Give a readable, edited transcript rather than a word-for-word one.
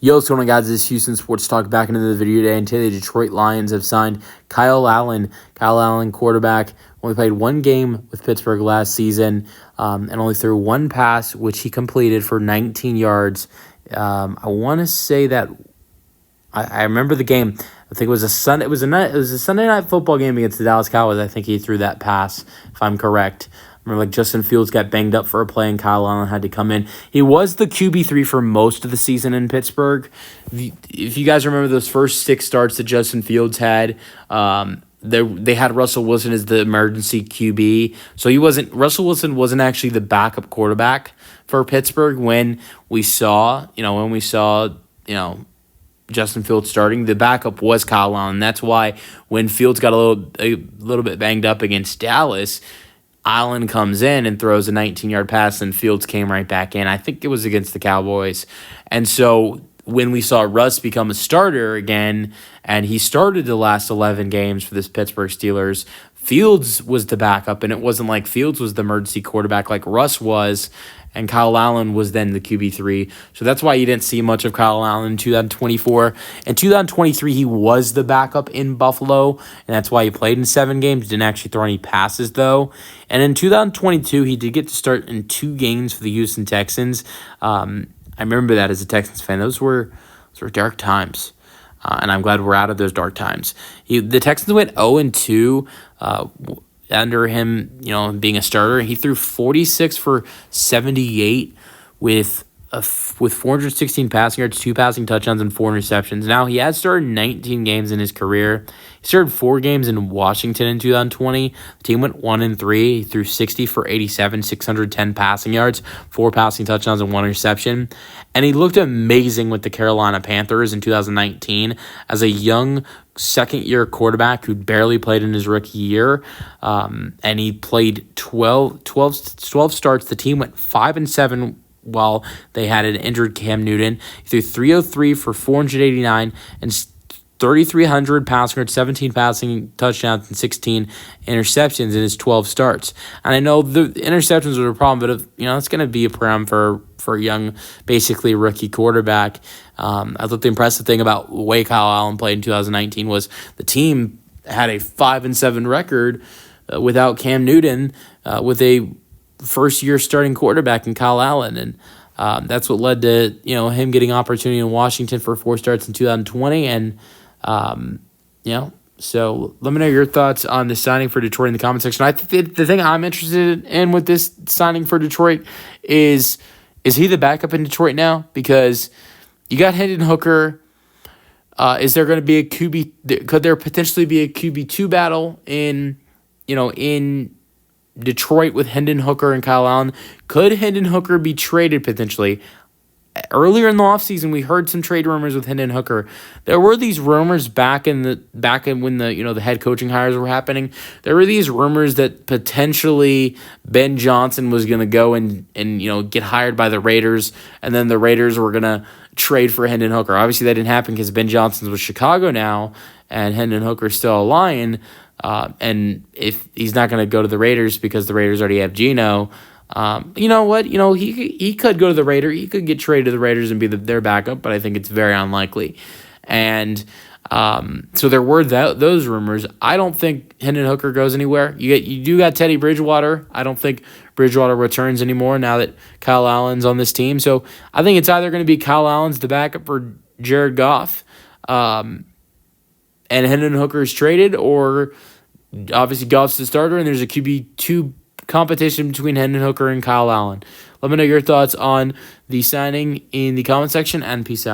Yo, what's going on, guys? This is Houston Sports Talk back into the video today. And today, the Detroit Lions have signed Kyle Allen. Kyle Allen, quarterback, only played one game with Pittsburgh last season and only threw one pass, which he completed for 19 yards. I want to say that I remember the game. I think it was a Sunday night football game against the Dallas Cowboys. I think he threw that pass, if I'm correct. Remember, Justin Fields got banged up for a play and Kyle Allen had to come in. He was the QB3 for most of the season in Pittsburgh. If you guys remember those first 6 starts that Justin Fields had, they had Russell Wilson as the emergency QB. So Russell Wilson wasn't actually the backup quarterback for Pittsburgh when we saw Justin Fields starting. The backup was Kyle Allen. That's why when Fields got a little bit banged up against Dallas, Allen comes in and throws a 19-yard pass, and Fields came right back in. I think it was against the Cowboys. And so when we saw Russ become a starter again, and he started the last 11 games for this Pittsburgh Steelers, Fields was the backup, and it wasn't like Fields was the emergency quarterback like Russ was, and Kyle Allen was then the QB3. So that's why you didn't see much of Kyle Allen in 2024. In 2023, he was the backup in Buffalo, and that's why he played in 7 games. Didn't actually throw any passes, though. And in 2022, he did get to start in 2 games for the Houston Texans. I remember that as a Texans fan. Those were dark times. And I'm glad we're out of those dark times. The Texans went 0-2 under him, being a starter. He threw 46 for 78 with 416 passing yards, 2 passing touchdowns, and 4 interceptions. Now, he has started 19 games in his career. He started 4 games in Washington in 2020. The team went 1-3. He threw 60 for 87, 610 passing yards, 4 passing touchdowns, and 1 interception. And he looked amazing with the Carolina Panthers in 2019 as a young second-year quarterback who barely played in his rookie year. And he played 12 starts. The team went 5-7 while they had an injured Cam Newton. He threw 303 for 489 and 3,300 passing yards, 17 passing touchdowns, and 16 interceptions in his 12 starts. And I know the interceptions were a problem, but it's going to be a problem for a young, basically rookie quarterback. I thought the impressive thing about the way Kyle Allen played in 2019 was the team had a 5-7 record without Cam Newton, with a first-year starting quarterback in Kyle Allen, and that's what led to him getting opportunity in Washington for 4 starts in 2020, and so let me know your thoughts on the signing for Detroit in the comment section. I think the thing I'm interested in with this signing for Detroit is he the backup in Detroit now? Because you got Hendon Hooker. Is there going to be a QB? Could there potentially be a QB2 battle in Detroit with Hendon Hooker and Kyle Allen? Could Hendon Hooker be traded potentially? Earlier in the offseason, we heard some trade rumors with Hendon Hooker. There were these rumors back in when the head coaching hires were happening. There were these rumors that potentially Ben Johnson was going to go and get hired by the Raiders, and then the Raiders were going to trade for Hendon Hooker. Obviously, that didn't happen because Ben Johnson's with Chicago now, and Hendon Hooker's still a Lion. And if he's not going to go to the Raiders because the Raiders already have Geno, you know what? He could go to the Raiders. He could get traded to the Raiders and be their backup, but I think it's very unlikely. And so there were those rumors. I don't think Hendon Hooker goes anywhere. You do got Teddy Bridgewater. I don't think Bridgewater returns anymore now that Kyle Allen's on this team. So I think it's either going to be Kyle Allen's the backup for Jared Goff, and Hendon Hooker is traded, or obviously Goff's the starter, and there's a QB2 competition between Hendon Hooker and Kyle Allen. Let me know your thoughts on the signing in the comment section, and peace out.